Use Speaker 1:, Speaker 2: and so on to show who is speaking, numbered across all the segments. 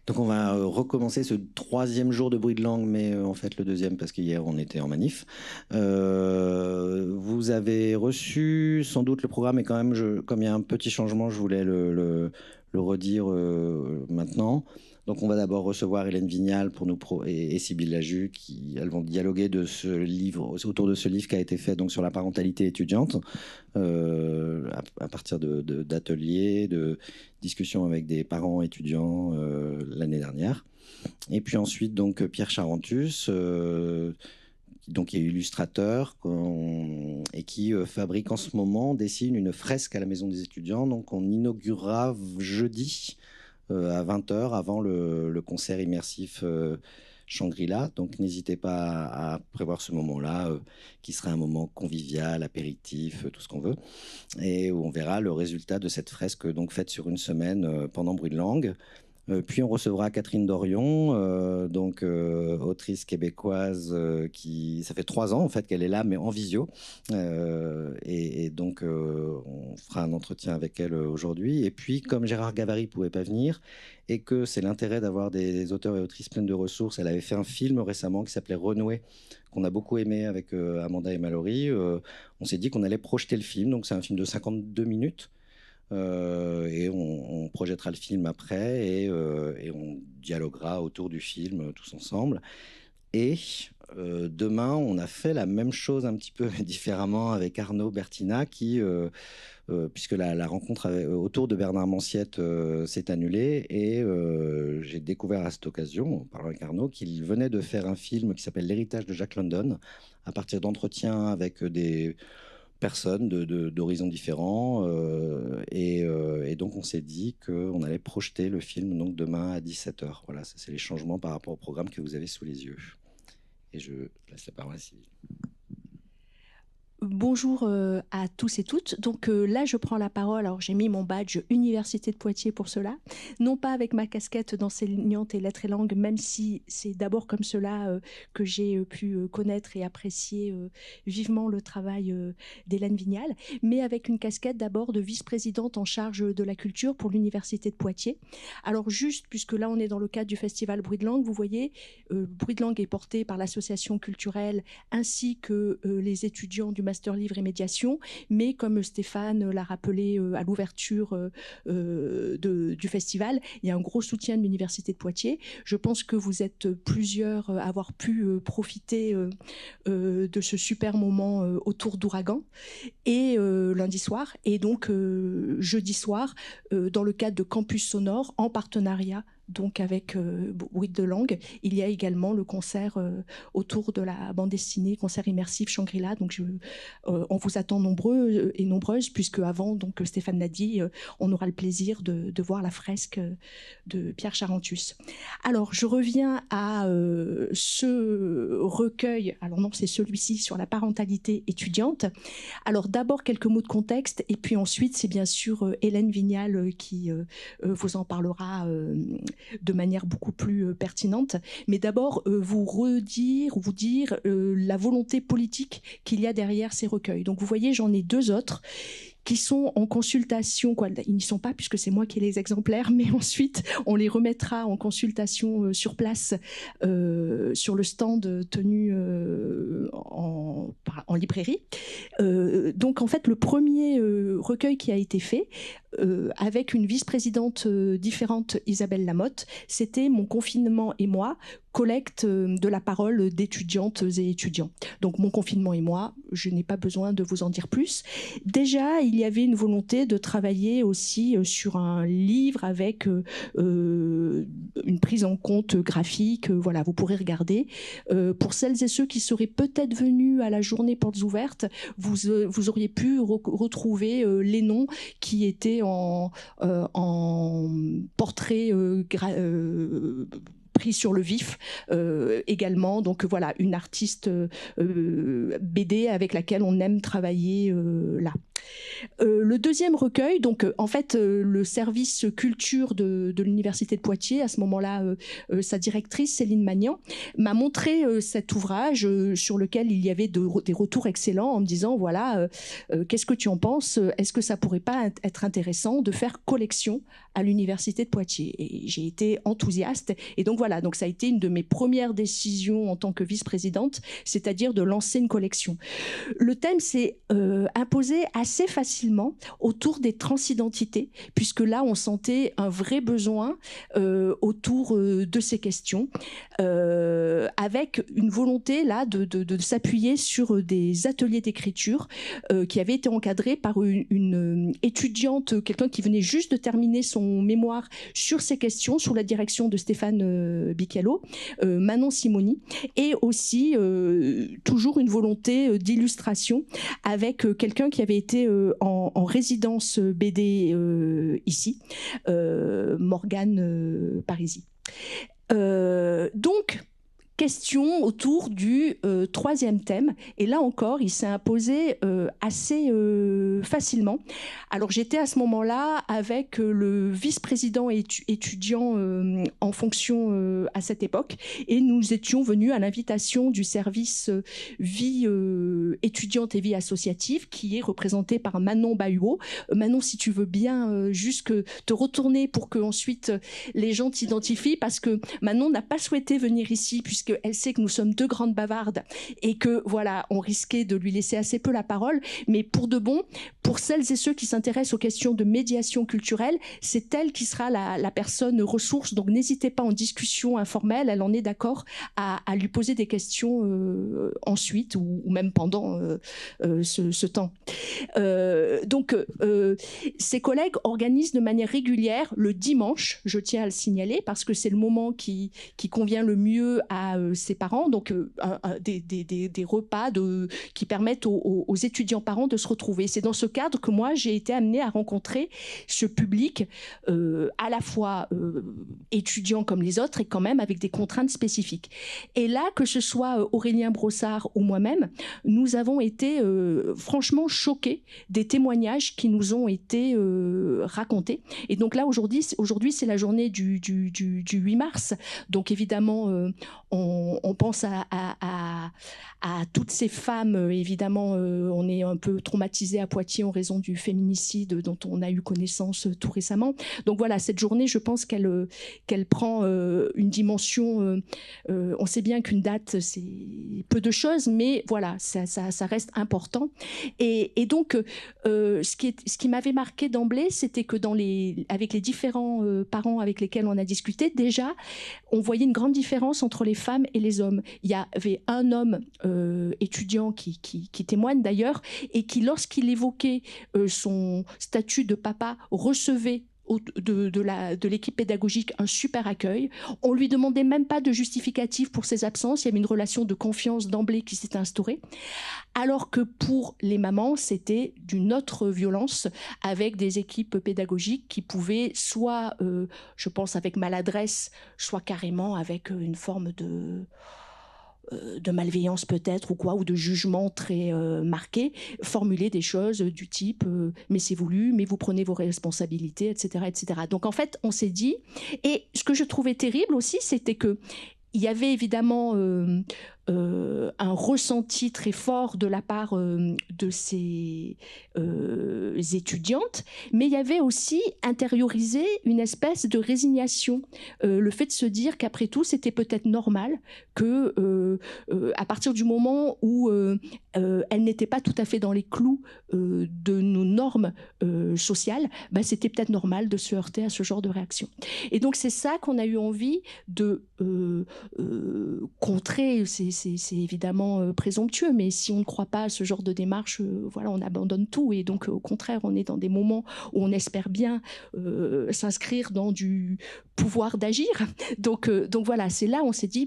Speaker 1: Donc on va recommencer ce troisième jour de bruit de langue, mais en fait le deuxième parce qu'hier on était en manif. Vous avez reçu sans doute le programme et quand même, comme il y a un petit changement, je voulais le redire maintenant. Donc on va d'abord recevoir Hélène Vignal pour nous et Sybille Laju elles vont dialoguer de ce livre, autour de ce livre qui a été fait donc sur la parentalité étudiante à partir d'ateliers, de discussions avec des parents étudiants l'année dernière. Et puis ensuite donc Pierre Charentus donc, qui est illustrateur et qui fabrique en ce moment, dessine une fresque à la Maison des étudiants. Donc, on inaugurera jeudi à 20h avant le concert immersif Shangri-La. Donc, n'hésitez pas à prévoir ce moment-là, qui sera un moment convivial, apéritif, tout ce qu'on veut, et où on verra le résultat de cette fresque donc faite sur une semaine pendant Bruit de langue. Puis on recevra Catherine Dorion, autrice québécoise qui, ça fait 3 ans en fait qu'elle est là, mais en visio. Donc on fera un entretien avec elle aujourd'hui. Et puis comme Gérard Gavary ne pouvait pas venir et que c'est l'intérêt d'avoir des auteurs et autrices pleines de ressources, elle avait fait un film récemment qui s'appelait Renouer, qu'on a beaucoup aimé avec Amanda et Mallory. On s'est dit qu'on allait projeter le film. Donc c'est un film de 52 minutes. Et on projettera le film après et on dialoguera autour du film tous ensemble. Et demain, on a fait la même chose un petit peu différemment avec Arnaud Bertina qui, puisque la rencontre autour de Bernard Manciette s'est annulée et j'ai découvert à cette occasion, en parlant avec Arnaud, qu'il venait de faire un film qui s'appelle L'héritage de Jack London à partir d'entretiens avec des personnes d'horizons différents et donc on s'est dit qu'on allait projeter le film donc demain à 17h. Voilà, ça c'est les changements par rapport au programme que vous avez sous les yeux. Et je laisse la parole à Sybille.
Speaker 2: Bonjour à tous et toutes. Donc là, je prends la parole. Alors, j'ai mis mon badge Université de Poitiers pour cela. Non pas avec ma casquette d'enseignante et lettres et langues, même si c'est d'abord comme cela que j'ai pu connaître et apprécier vivement le travail d'Hélène Vignal, mais avec une casquette d'abord de vice-présidente en charge de la culture pour l'Université de Poitiers. Alors, juste, puisque là, on est dans le cadre du festival Bruit de langue, vous voyez, Bruit de langue est porté par l'association culturelle ainsi que les étudiants du Master Livre et Médiation, mais comme Stéphane l'a rappelé à l'ouverture du festival, il y a un gros soutien de l'Université de Poitiers. Je pense que vous êtes plusieurs à avoir pu profiter de ce super moment autour d'Ouragan et lundi soir, et donc jeudi soir, dans le cadre de Campus Sonore, en partenariat donc avec Bruit de langue, il y a également le concert autour de la bande dessinée, concert immersif Shangri-La. Donc on vous attend nombreux et nombreuses, puisque avant, donc Stéphane l'a dit, on aura le plaisir de voir la fresque de Pierre Charentus. Alors je reviens à ce recueil. Alors non, c'est celui-ci sur la parentalité étudiante. Alors d'abord quelques mots de contexte, et puis ensuite c'est bien sûr Hélène Vignal qui vous en parlera de manière beaucoup plus pertinente. Mais d'abord, vous dire la volonté politique qu'il y a derrière ces recueils. Donc vous voyez, j'en ai 2 autres qui sont en consultation, quoi. Ils n'y sont pas puisque c'est moi qui ai les exemplaires, mais ensuite on les remettra en consultation sur place, sur le stand tenu en librairie. Donc en fait, le premier recueil qui a été fait avec une vice-présidente différente, Isabelle Lamotte, c'était Mon confinement et moi, collecte de la parole d'étudiantes et étudiants. Donc Mon confinement et moi, je n'ai pas besoin de vous en dire plus. Déjà, il y avait une volonté de travailler aussi sur un livre avec une prise en compte graphique. Voilà, vous pourrez regarder. Pour celles et ceux qui seraient peut-être venus à la journée Portes ouvertes, vous auriez pu retrouver les noms qui étaient en portrait pris sur le vif également. Donc voilà, une artiste BD avec laquelle on aime travailler là. Le deuxième recueil, donc en fait, le service culture de l'Université de Poitiers, à ce moment-là, sa directrice, Céline Magnan, m'a montré cet ouvrage sur lequel il y avait des retours excellents en me disant, voilà, qu'est-ce que tu en penses? Est-ce que ça pourrait pas être intéressant de faire collection à l'Université de Poitiers? Et j'ai été enthousiaste. Et donc voilà, donc ça a été une de mes premières décisions en tant que vice-présidente, c'est-à-dire de lancer une collection. Le thème s'est imposé assez facilement autour des transidentités, puisque là, on sentait un vrai besoin autour de ces questions, avec une volonté là de s'appuyer sur des ateliers d'écriture qui avaient été encadrés par une étudiante, quelqu'un qui venait juste de terminer son mémoire sur ces questions, sous la direction de Stéphane Bicchialo, Manon Simoni, et aussi toujours une volonté d'illustration avec quelqu'un qui avait été en résidence BD ici, Morgane Parisi. Donc, question autour du troisième thème. Et là encore, il s'est imposé assez facilement. Alors, j'étais à ce moment-là avec le vice-président étudiant en fonction à cette époque. Et nous étions venus à l'invitation du service vie étudiante et vie associative, qui est représenté par Manon Bahuot. Manon, si tu veux bien juste te retourner pour que ensuite les gens t'identifient, parce que Manon n'a pas souhaité venir ici, puisque elle sait que nous sommes deux grandes bavardes et que voilà, on risquait de lui laisser assez peu la parole, mais pour de bon, pour celles et ceux qui s'intéressent aux questions de médiation culturelle, c'est elle qui sera la personne ressource, donc n'hésitez pas en discussion informelle, elle en est d'accord à lui poser des questions ensuite ou même pendant ce temps. Donc ses collègues organisent de manière régulière le dimanche, je tiens à le signaler, parce que c'est le moment qui convient le mieux à ses parents, donc des repas qui permettent aux étudiants parents de se retrouver. C'est dans ce cadre que moi j'ai été amenée à rencontrer ce public à la fois étudiant comme les autres et quand même avec des contraintes spécifiques. Et là, que ce soit Aurélien Brossard ou moi-même, nous avons été franchement choqués des témoignages qui nous ont été racontés. Et donc là, aujourd'hui c'est la journée du 8 mars. Donc évidemment, on pense à toutes ces femmes. Évidemment, on est un peu traumatisé à Poitiers en raison du féminicide dont on a eu connaissance tout récemment. Donc voilà, cette journée, je pense qu'elle prend une dimension. On sait bien qu'une date, c'est peu de choses, mais voilà, ça reste important. Et donc, ce qui m'avait marqué d'emblée, c'était que avec les différents parents avec lesquels on a discuté, déjà, on voyait une grande différence entre les femmes et les hommes. Il y avait un homme étudiant qui témoigne d'ailleurs, et qui, lorsqu'il évoquait son statut de papa, recevait de l'équipe pédagogique un super accueil. On lui demandait même pas de justificatif pour ses absences. Il y avait une relation de confiance d'emblée qui s'était instaurée. Alors que pour les mamans, c'était d'une autre violence, avec des équipes pédagogiques qui pouvaient soit, je pense, avec maladresse, soit carrément avec une forme de malveillance peut-être, ou de jugement très marqué, formuler des choses du type mais c'est voulu, mais vous prenez vos responsabilités, etc., etc. Donc en fait, on s'est dit, et ce que je trouvais terrible aussi, c'était que il y avait évidemment un ressenti très fort de la part de ces étudiantes, mais il y avait aussi intériorisé une espèce de résignation, le fait de se dire qu'après tout, c'était peut-être normal que, à partir du moment où elle n'était pas tout à fait dans les clous de nos normes sociales, c'était peut-être normal de se heurter à ce genre de réaction. Et donc c'est ça qu'on a eu envie de contrer. C'est évidemment présomptueux, mais si on ne croit pas à ce genre de démarche, voilà, on abandonne tout. Et donc au contraire, on est dans des moments où on espère bien s'inscrire dans du pouvoir d'agir. Donc voilà, c'est là où on s'est dit,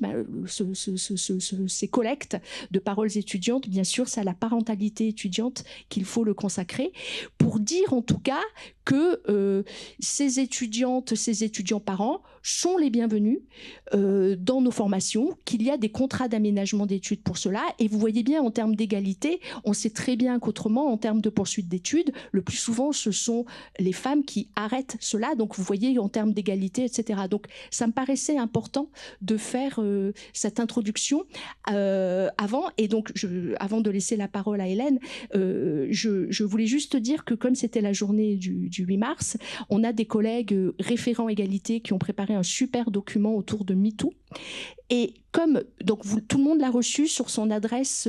Speaker 2: ces collectes de paroles étudiantes, bien sûr, c'est à la parentalité étudiante qu'il faut le consacrer, pour dire en tout cas que ces étudiantes, ces étudiants parents sont les bienvenus dans nos formations, qu'il y a des contrats d'aménagement d'études pour cela. Et vous voyez bien, en termes d'égalité, on sait très bien qu'autrement, en termes de poursuite d'études, le plus souvent, ce sont les femmes qui arrêtent cela. Donc, vous voyez, en termes d'égalité, etc. Donc, ça me paraissait important de faire cette introduction avant. Et donc, avant de laisser la parole à Hélène, je voulais juste dire que comme c'était la journée du 8 mars, on a des collègues référents égalité qui ont préparé un super document autour de MeToo. Et comme donc tout le monde l'a reçu sur son adresse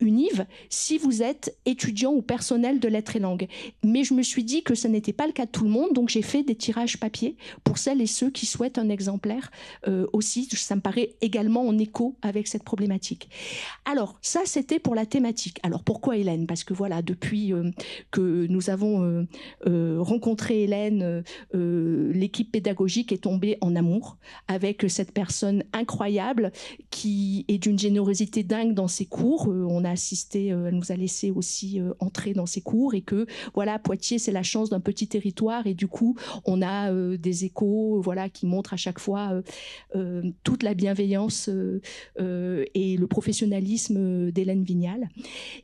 Speaker 2: Univ, si vous êtes étudiant ou personnel de lettres et langues. Mais je me suis dit que ça n'était pas le cas de tout le monde, donc j'ai fait des tirages papier pour celles et ceux qui souhaitent un exemplaire aussi. Ça me paraît également en écho avec cette problématique. Alors, ça, c'était pour la thématique. Alors, pourquoi Hélène? Parce que voilà, depuis que nous avons rencontré Hélène, l'équipe pédagogique est tombée en amour avec cette personne incroyable qui est d'une générosité dingue dans ses cours. On a assisté, elle nous a laissé aussi entrer dans ses cours et que voilà, Poitiers, c'est la chance d'un petit territoire et du coup, on a des échos voilà, qui montrent à chaque fois toute la bienveillance et le professionnalisme d'Hélène Vignal.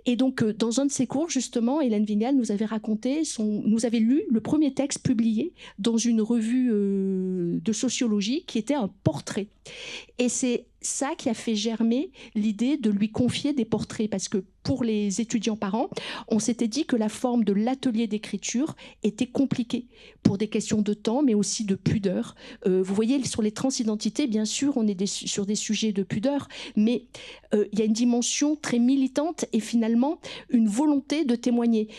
Speaker 2: Et donc, dans un de ses cours, justement, Hélène Vignal nous avait raconté, nous avait lu le premier texte publié dans une revue de sociologie qui était un portrait. Et c'est ça qui a fait germer l'idée de lui confier des portraits, parce que pour les étudiants parents, on s'était dit que la forme de l'atelier d'écriture était compliquée pour des questions de temps, mais aussi de pudeur. Vous voyez, sur les transidentités, bien sûr, on est sur des sujets de pudeur, mais il y a une dimension très militante et finalement une volonté de témoigner.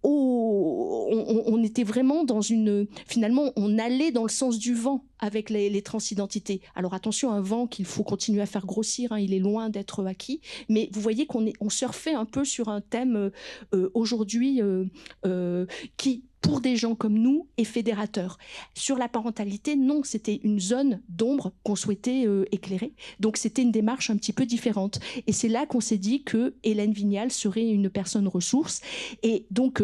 Speaker 2: On était vraiment dans une... Finalement, on allait dans le sens du vent avec les transidentités. Alors attention, un vent qu'il faut continuer à faire grossir, hein, il est loin d'être acquis, mais vous voyez qu'on surfait un peu sur un thème aujourd'hui qui, pour des gens comme nous, est fédérateur. Sur la parentalité, non, c'était une zone d'ombre qu'on souhaitait éclairer. Donc c'était une démarche un petit peu différente. Et c'est là qu'on s'est dit que Hélène Vignal serait une personne ressource. Et donc,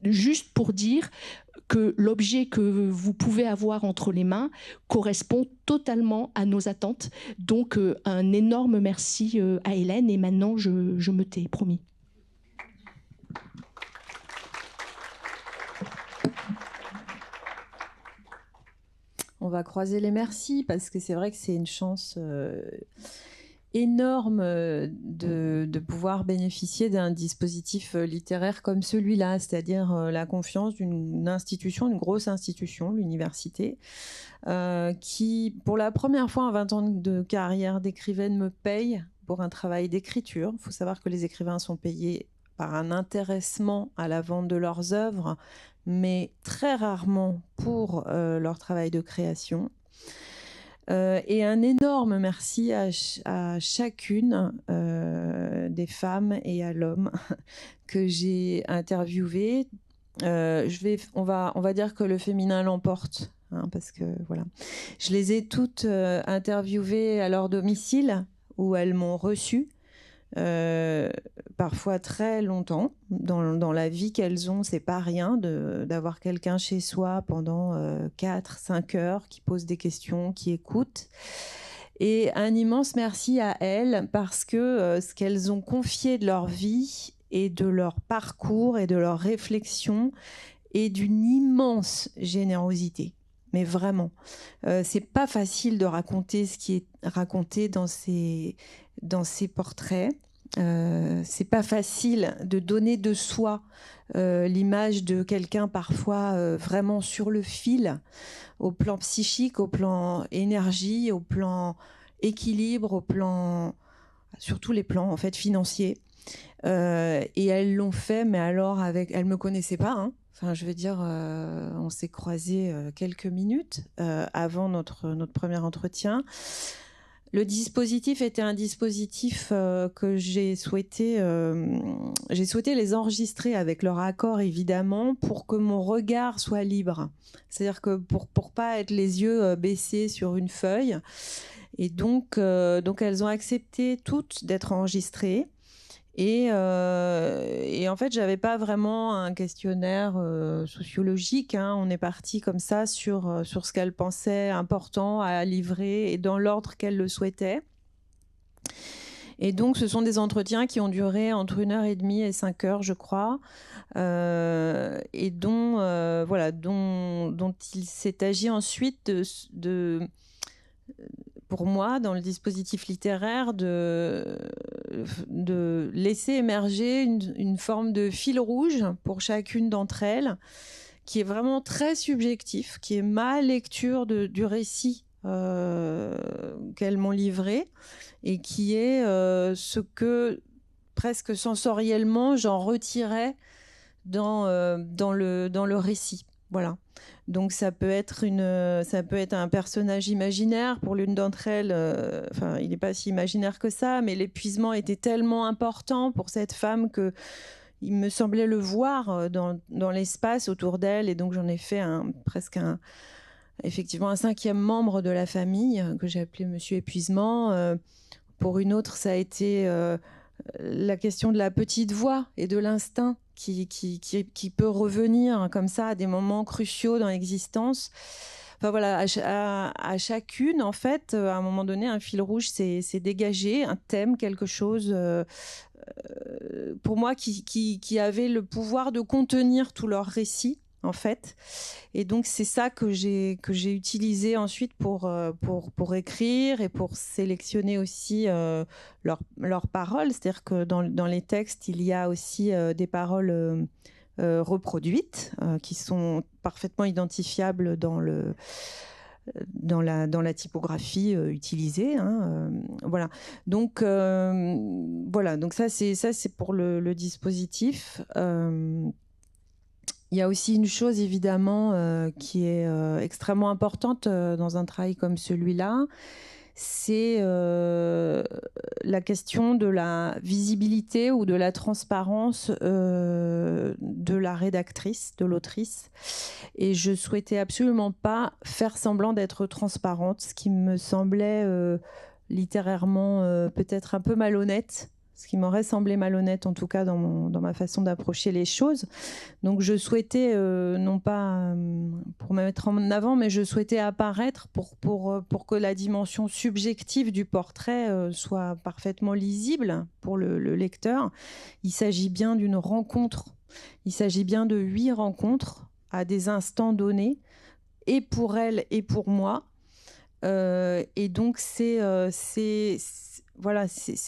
Speaker 2: juste pour dire que l'objet que vous pouvez avoir entre les mains correspond totalement à nos attentes. Donc, un énorme merci à Hélène. Et maintenant, je me tais, promis.
Speaker 3: On va croiser les merci, parce que c'est vrai que c'est une chance énorme de pouvoir bénéficier d'un dispositif littéraire comme celui-là, c'est-à-dire la confiance d'une institution, une grosse institution, l'université, qui, pour la première fois en 20 ans de carrière d'écrivaine, me paye pour un travail d'écriture. Il faut savoir que les écrivains sont payés par un intéressement à la vente de leurs œuvres, mais très rarement pour leur travail de création. Et un énorme merci à chacune des femmes et à l'homme que j'ai interviewé. On va dire que le féminin l'emporte, hein, parce que voilà. Je les ai toutes interviewées à leur domicile, où elles m'ont reçue. Parfois très longtemps dans la vie qu'elles ont, c'est pas rien d'avoir quelqu'un chez soi pendant 4-5 heures qui pose des questions, qui écoute. Et un immense merci à elles, parce que ce qu'elles ont confié de leur vie et de leur parcours et de leur réflexion est d'une immense générosité. Mais vraiment, c'est pas facile de raconter ce qui est raconté dans ces portraits. C'est pas facile de donner de soi l'image de quelqu'un parfois vraiment sur le fil, au plan psychique, au plan énergie, au plan équilibre, au plan, surtout les plans en fait financiers. Et elles l'ont fait, mais alors elles me connaissaient pas, hein. Enfin, je veux dire, on s'est croisés quelques minutes avant notre premier entretien. Le dispositif était un dispositif que j'ai souhaité les enregistrer avec leur accord, évidemment, pour que mon regard soit libre. C'est-à-dire que pour pas être les yeux baissés sur une feuille. Et donc elles ont accepté toutes d'être enregistrées. Et Et en fait, j'avais pas vraiment un questionnaire sociologique. Hein. On est parti comme ça sur ce qu'elle pensait important à livrer et dans l'ordre qu'elle le souhaitait. Et donc, ce sont des entretiens qui ont duré entre 1h30 et 5 heures, je crois, et dont il s'est agi ensuite pour moi, dans le dispositif littéraire, de laisser émerger une forme de fil rouge pour chacune d'entre elles, qui est vraiment très subjectif, qui est ma lecture du récit qu'elles m'ont livré, et qui est ce que, presque sensoriellement, j'en retirais dans le récit. Voilà. Donc ça peut être un personnage imaginaire pour l'une d'entre elles. Il n'est pas si imaginaire que ça, mais l'épuisement était tellement important pour cette femme que il me semblait le voir dans l'espace autour d'elle, et donc j'en ai fait effectivement un 5e membre de la famille que j'ai appelé Monsieur Épuisement. Pour une autre, ça a été la question de la petite voix et de l'instinct qui peut revenir comme ça à des moments cruciaux dans l'existence. Enfin voilà, à chacune, en fait, à un moment donné, un fil rouge s'est dégagé, un thème, quelque chose, pour moi, qui avait le pouvoir de contenir tout leur récit, en fait. Et donc, c'est ça que j'ai utilisé ensuite pour écrire et pour sélectionner aussi leurs paroles. C'est-à-dire que dans les textes, il y a aussi des paroles reproduites qui sont parfaitement identifiables dans la typographie utilisée. Hein, voilà. Donc, donc ça, c'est pour le dispositif. Il y a aussi une chose, évidemment, qui est extrêmement importante dans un travail comme celui-là, c'est la question de la visibilité ou de la transparence de la rédactrice, de l'autrice. Et je souhaitais absolument pas faire semblant d'être transparente, ce qui me semblait littérairement peut-être un peu malhonnête. Ce qui m'aurait semblé malhonnête, en tout cas dans ma façon d'approcher les choses. Donc je souhaitais, non pas pour me mettre en avant, mais je souhaitais apparaître pour que la dimension subjective du portrait soit parfaitement lisible pour le lecteur. Il s'agit bien d'une rencontre, il s'agit bien de 8 rencontres à des instants donnés, et pour elle et pour moi. Et donc c'est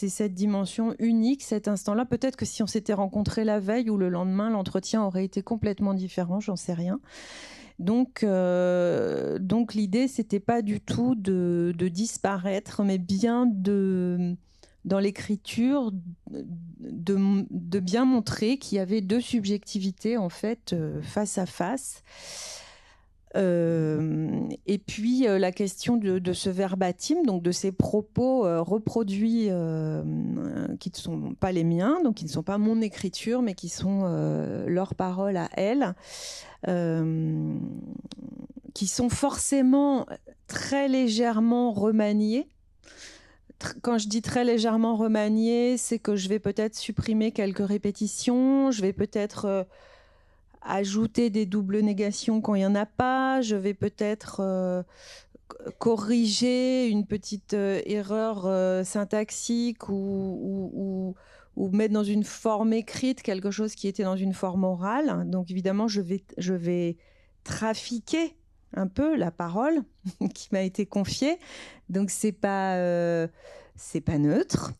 Speaker 3: cette dimension unique, cet instant-là. Peut-être que si on s'était rencontrés la veille ou le lendemain, l'entretien aurait été complètement différent, j'en sais rien. Donc l'idée, c'était pas du tout de disparaître, mais bien dans l'écriture, de bien montrer qu'il y avait 2 subjectivités, en fait, face à face. Et puis la question de ce verbatim, donc de ces propos reproduits qui ne sont pas les miens, donc qui ne sont pas mon écriture, mais qui sont leurs paroles à elles, qui sont forcément très légèrement remaniées. Quand je dis très légèrement remaniées, c'est que je vais peut-être supprimer quelques répétitions, je vais peut-être ajouter des doubles négations quand il n'y en a pas, je vais peut-être corriger une petite erreur syntaxique ou mettre dans une forme écrite quelque chose qui était dans une forme orale. Donc évidemment, je vais trafiquer un peu la parole qui m'a été confiée. Donc c'est pas neutre.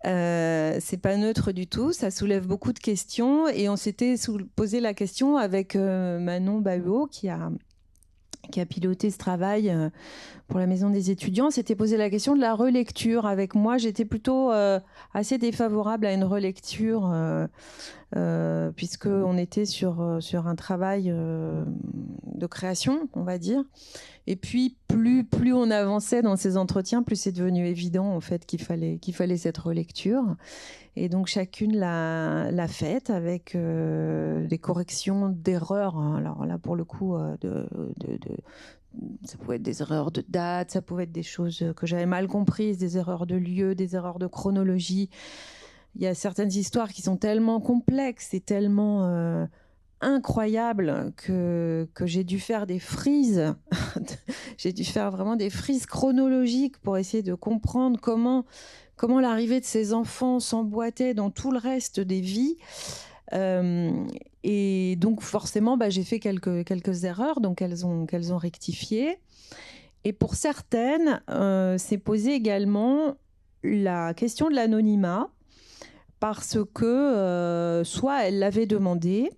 Speaker 3: C'est pas neutre du tout, ça soulève beaucoup de questions, et on s'était posé la question avec Manon Bahuot qui a piloté ce travail pour la Maison des étudiants. On s'était posé la question de la relecture. Avec moi, j'étais plutôt assez défavorable à une relecture puisqu'on était sur un travail de création, on va dire. Et puis, plus on avançait dans ces entretiens, plus c'est devenu évident, en fait, qu'il fallait cette relecture. Et donc, chacune l'a faite avec des corrections d'erreurs. Alors là, pour le coup, ça pouvait être des erreurs de date, ça pouvait être des choses que j'avais mal comprises, des erreurs de lieu, des erreurs de chronologie. il y a certaines histoires qui sont tellement complexes et tellement incroyables que j'ai dû faire des frises. J'ai dû faire vraiment des frises chronologiques pour essayer de comprendre comment l'arrivée de ces enfants s'emboîtait dans tout le reste des vies. Et donc forcément, j'ai fait quelques erreurs, donc qu'elles ont rectifié. Et pour certaines, s'est posée également la question de l'anonymat, parce que soit elles l'avaient demandé,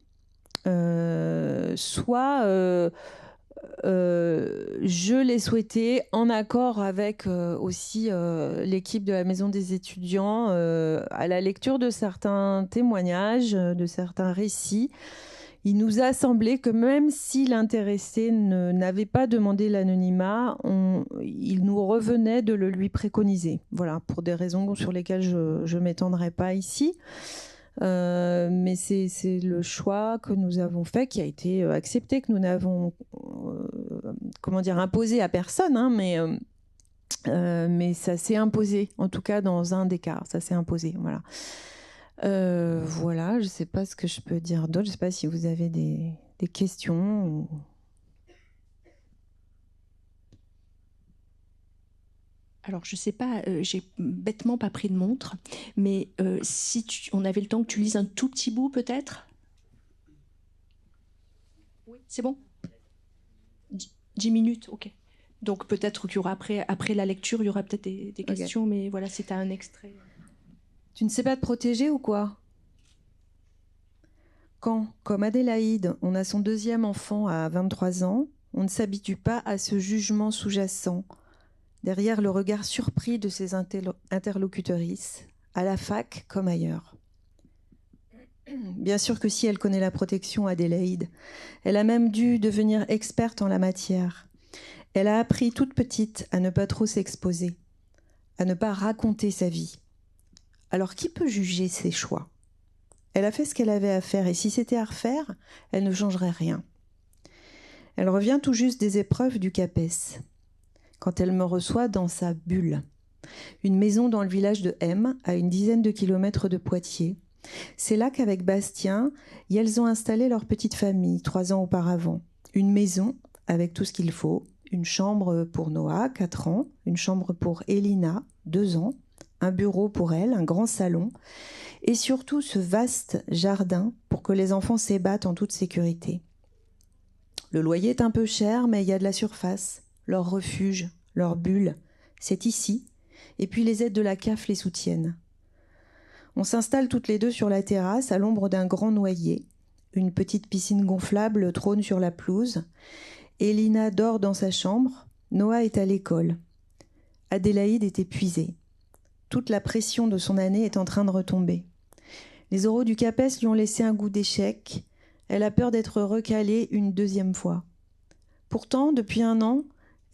Speaker 3: soit je l'ai souhaité en accord avec aussi l'équipe de la Maison des étudiants, à la lecture de certains témoignages, de certains récits. Il nous a semblé que même si l'intéressé n'avait pas demandé l'anonymat, il nous revenait de le lui préconiser. Voilà, pour des raisons sur lesquelles je ne m'étendrai pas ici. Mais c'est le choix que nous avons fait, qui a été accepté, que nous n'avons imposé à personne, hein, mais ça s'est imposé, en tout cas dans un des cas, ça s'est imposé. Voilà. Voilà, je ne sais pas ce que je peux dire d'autre. Je ne sais pas si vous avez des questions. Ou...
Speaker 2: Alors, je ne sais pas, j'ai bêtement pas pris de montre, mais si on avait le temps que tu lises un tout petit bout, peut-être ? Oui, c'est bon ? 10 minutes, ok. Donc, peut-être qu'il y aura après la lecture, il y aura peut-être des questions, okay. Mais voilà, c'était un extrait.
Speaker 3: Tu ne sais pas te protéger ou quoi ? Quand, comme Adélaïde, on a son deuxième enfant à 23 ans, on ne s'habitue pas à ce jugement sous-jacent, derrière le regard surpris de ses interlocutrices, à la fac comme ailleurs. Bien sûr que si elle connaît la protection, Adélaïde, elle a même dû devenir experte en la matière. Elle a appris toute petite à ne pas trop s'exposer, à ne pas raconter sa vie. Alors qui peut juger ses choix ? Elle a fait ce qu'elle avait à faire et si c'était à refaire, elle ne changerait rien. Elle revient tout juste des épreuves du CAPES, quand elle me reçoit dans sa bulle. Une maison dans le village de M, à une dizaine de kilomètres de Poitiers. C'est là qu'avec Bastien, elles ont installé leur petite famille 3 ans auparavant. Une maison avec tout ce qu'il faut, une chambre pour Noah, 4 ans, une chambre pour Elina, 2 ans, un bureau pour elle, un grand salon, et surtout ce vaste jardin pour que les enfants s'ébattent en toute sécurité. Le loyer est un peu cher, mais il y a de la surface, leur refuge, leur bulle, c'est ici, et puis les aides de la CAF les soutiennent. On s'installe toutes les deux sur la terrasse à l'ombre d'un grand noyer. Une petite piscine gonflable trône sur la pelouse. Elina dort dans sa chambre, Noah est à l'école. Adélaïde est épuisée. Toute la pression de son année est en train de retomber. Les oraux du CAPES lui ont laissé un goût d'échec. Elle a peur d'être recalée une 2e fois. Pourtant, depuis 1 an,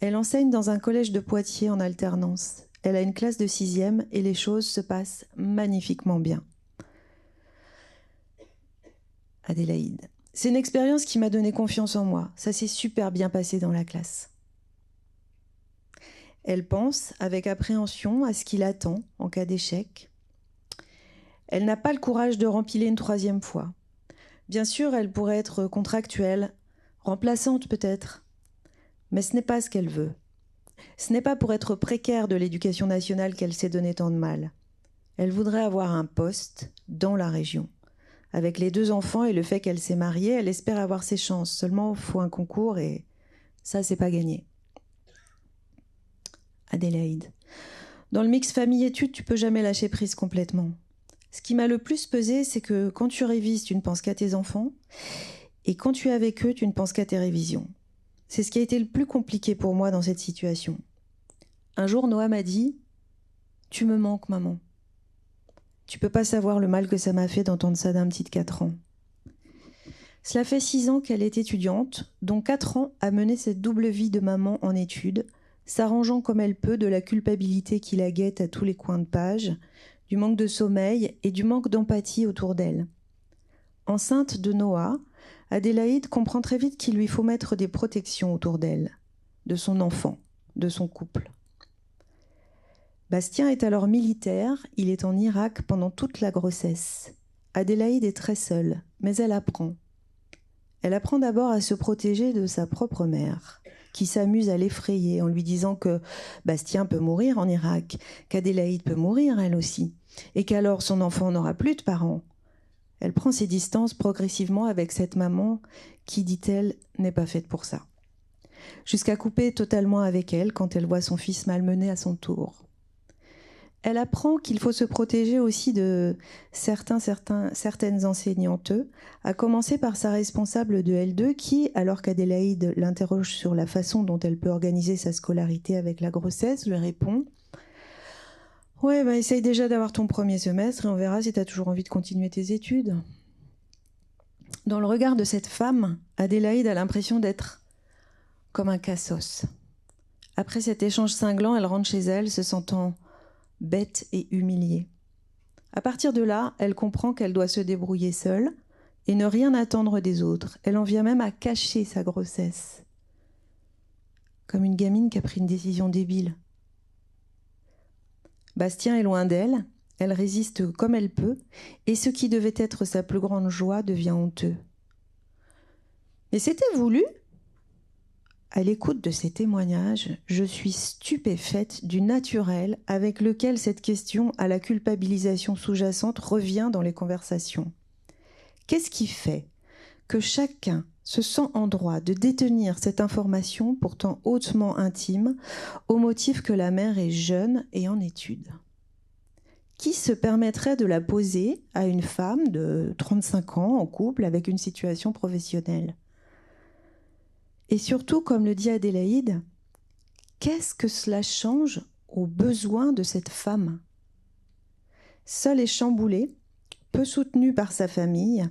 Speaker 3: elle enseigne dans un collège de Poitiers en alternance. Elle a une classe de 6e et les choses se passent magnifiquement bien. Adélaïde. C'est une expérience qui m'a donné confiance en moi. Ça s'est super bien passé dans la classe. Elle pense avec appréhension à ce qui l'attend en cas d'échec. Elle n'a pas le courage de rempiler une 3e fois. Bien sûr, elle pourrait être contractuelle, remplaçante peut-être, mais ce n'est pas ce qu'elle veut. Ce n'est pas pour être précaire de l'éducation nationale qu'elle s'est donné tant de mal. Elle voudrait avoir un poste dans la région. Avec les 2 enfants et le fait qu'elle s'est mariée, elle espère avoir ses chances. Seulement, il faut un concours et ça, c'est pas gagné. Adélaïde. Dans le mix famille-études, tu peux jamais lâcher prise complètement. Ce qui m'a le plus pesé, c'est que quand tu révises, tu ne penses qu'à tes enfants, et quand tu es avec eux, tu ne penses qu'à tes révisions. C'est ce qui a été le plus compliqué pour moi dans cette situation. Un jour, Noah m'a dit « Tu me manques, maman. Tu peux pas savoir le mal que ça m'a fait d'entendre ça d'un petit de 4 ans. » Cela fait 6 ans qu'elle est étudiante, dont 4 ans à mener cette double vie de maman en études, s'arrangeant comme elle peut de la culpabilité qui la guette à tous les coins de page, du manque de sommeil et du manque d'empathie autour d'elle. Enceinte de Noah, Adélaïde comprend très vite qu'il lui faut mettre des protections autour d'elle, de son enfant, de son couple. Bastien est alors militaire, il est en Irak pendant toute la grossesse. Adélaïde est très seule, mais elle apprend. Elle apprend d'abord à se protéger de sa propre mère, qui s'amuse à l'effrayer en lui disant que Bastien peut mourir en Irak, qu'Adélaïde peut mourir elle aussi, et qu'alors son enfant n'aura plus de parents. Elle prend ses distances progressivement avec cette maman qui, dit-elle, n'est pas faite pour ça. Jusqu'à couper totalement avec elle quand elle voit son fils malmené à son tour. Elle apprend qu'il faut se protéger aussi de certaines enseignantes, à commencer par sa responsable de L2 qui, alors qu'Adélaïde l'interroge sur la façon dont elle peut organiser sa scolarité avec la grossesse, lui répond « Ouais, essaye déjà d'avoir ton premier semestre et on verra si tu as toujours envie de continuer tes études. » Dans le regard de cette femme, Adélaïde a l'impression d'être comme un cassos. Après cet échange cinglant, elle rentre chez elle, se sentant bête et humiliée. À partir de là, elle comprend qu'elle doit se débrouiller seule et ne rien attendre des autres. Elle en vient même à cacher sa grossesse. Comme une gamine qui a pris une décision débile. Bastien est loin d'elle, elle résiste comme elle peut, et ce qui devait être sa plus grande joie devient honteux. Mais c'était voulu ? À l'écoute de ces témoignages, je suis stupéfaite du naturel avec lequel cette question à la culpabilisation sous-jacente revient dans les conversations. Qu'est-ce qui fait que chacun se sent en droit de détenir cette information pourtant hautement intime au motif que la mère est jeune et en études ? Qui se permettrait de la poser à une femme de 35 ans en couple avec une situation professionnelle ? Et surtout, comme le dit Adélaïde, qu'est-ce que cela change aux besoins de cette femme ? Seule et chamboulée, peu soutenue par sa famille,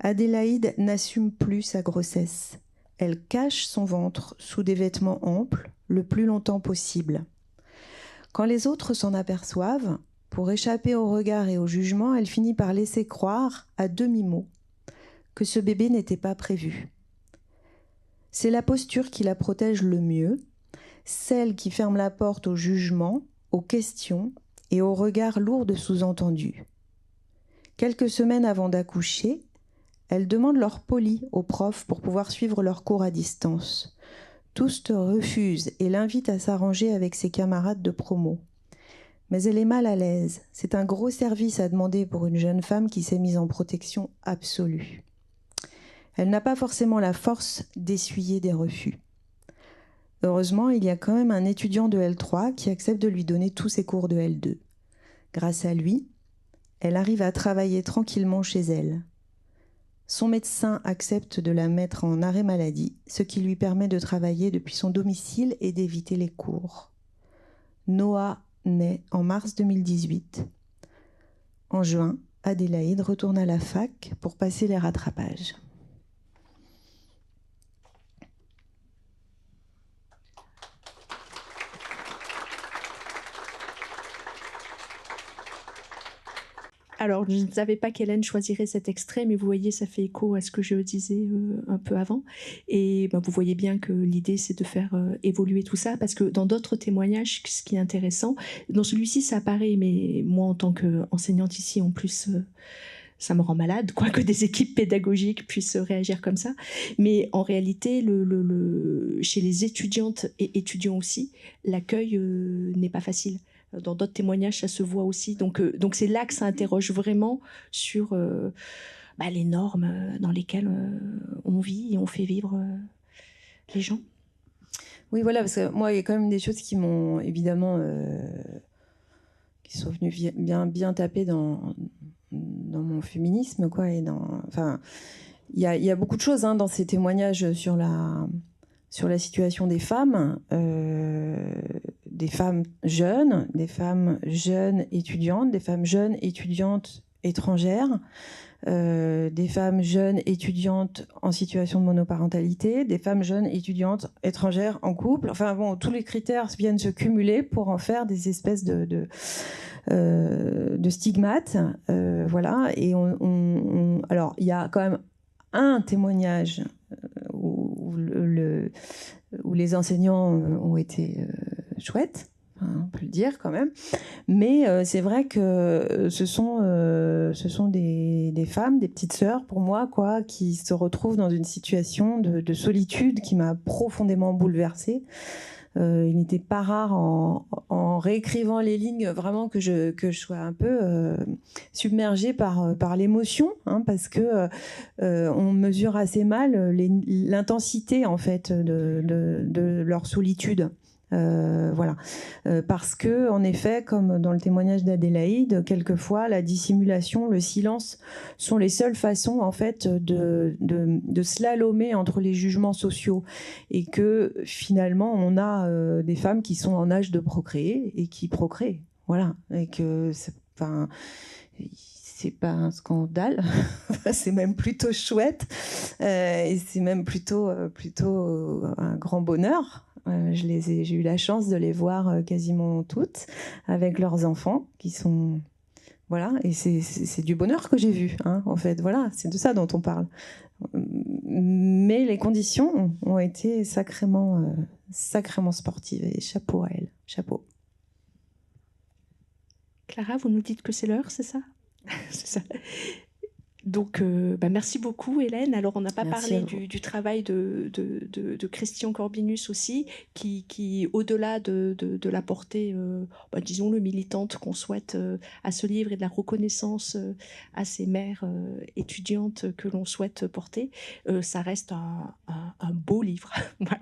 Speaker 3: Adélaïde n'assume plus sa grossesse. Elle cache son ventre sous des vêtements amples le plus longtemps possible. Quand les autres s'en aperçoivent, pour échapper au regard et au jugement, elle finit par laisser croire, à demi-mot, que ce bébé n'était pas prévu. C'est la posture qui la protège le mieux, celle qui ferme la porte au jugement, aux questions et aux regards lourds de sous-entendus. Quelques semaines avant d'accoucher, elle demande leur poli aux profs pour pouvoir suivre leurs cours à distance. Tous refusent et l'invitent à s'arranger avec ses camarades de promo. Mais elle est mal à l'aise. C'est un gros service à demander pour une jeune femme qui s'est mise en protection absolue. Elle n'a pas forcément la force d'essuyer des refus. Heureusement, il y a quand même un étudiant de L3 qui accepte de lui donner tous ses cours de L2. Grâce à lui, elle arrive à travailler tranquillement chez elle. Son médecin accepte de la mettre en arrêt maladie, ce qui lui permet de travailler depuis son domicile et d'éviter les cours. Noah naît en mars 2018. En juin, Adélaïde retourne à la fac pour passer les rattrapages.
Speaker 2: Alors, je ne savais pas qu'Hélène choisirait cet extrait, mais vous voyez, ça fait écho à ce que je disais un peu avant. Et vous voyez bien que l'idée, c'est de faire évoluer tout ça, parce que dans d'autres témoignages, ce qui est intéressant, dans celui-ci, ça apparaît, mais moi, en tant qu'enseignante ici, en plus, ça me rend malade, quoi, que des équipes pédagogiques puissent réagir comme ça. Mais en réalité, chez les étudiantes et étudiants aussi, l'accueil n'est pas facile. Dans d'autres témoignages, ça se voit aussi. Donc c'est là que ça interroge vraiment sur les normes dans lesquelles on vit et on fait vivre les gens.
Speaker 3: Oui, voilà, parce que moi, il y a quand même des choses qui m'ont évidemment... qui sont venues bien taper dans mon féminisme, quoi. Et enfin, il y a beaucoup de choses dans ces témoignages sur la situation des femmes jeunes étudiantes, des femmes jeunes étudiantes étrangères, des femmes jeunes étudiantes en situation de monoparentalité, des femmes jeunes étudiantes étrangères en couple. Enfin bon, tous les critères viennent se cumuler pour en faire des espèces de stigmates. Voilà. Et alors, il y a quand même un témoignage où les enseignants ont été chouettes. on peut le dire quand même. Mais c'est vrai que ce sont des femmes, des petites sœurs pour moi, quoi, qui se retrouvent dans une situation de solitude qui m'a profondément bouleversée. Il n'était pas rare en réécrivant les lignes vraiment que je sois un peu submergée par l'émotion, hein, parce que on mesure assez mal l'intensité en fait de leur solitude. Voilà, parce que en effet, comme dans le témoignage d'Adélaïde, quelquefois la dissimulation, le silence sont les seules façons en fait de slalomer entre les jugements sociaux, et que finalement on a des femmes qui sont en âge de procréer et qui procréent, voilà, et que c'est pas un scandale, c'est même plutôt chouette, et c'est même plutôt un grand bonheur. J'ai eu la chance de les voir quasiment toutes avec leurs enfants qui sont, voilà, et c'est du bonheur que j'ai vu, hein, en fait, voilà, c'est de ça dont on parle. Mais les conditions ont été sacrément sportives, et chapeau à elles, chapeau.
Speaker 2: Clara, vous nous dites que c'est l'heure, c'est ça? C'est ça. Donc, merci beaucoup, Hélène. Alors, on n'a pas parlé du travail de Christian Corbinus aussi, qui au-delà de la portée, disons-le, militante qu'on souhaite à ce livre, et de la reconnaissance à ces mères étudiantes que l'on souhaite porter, ça reste un beau livre. Voilà.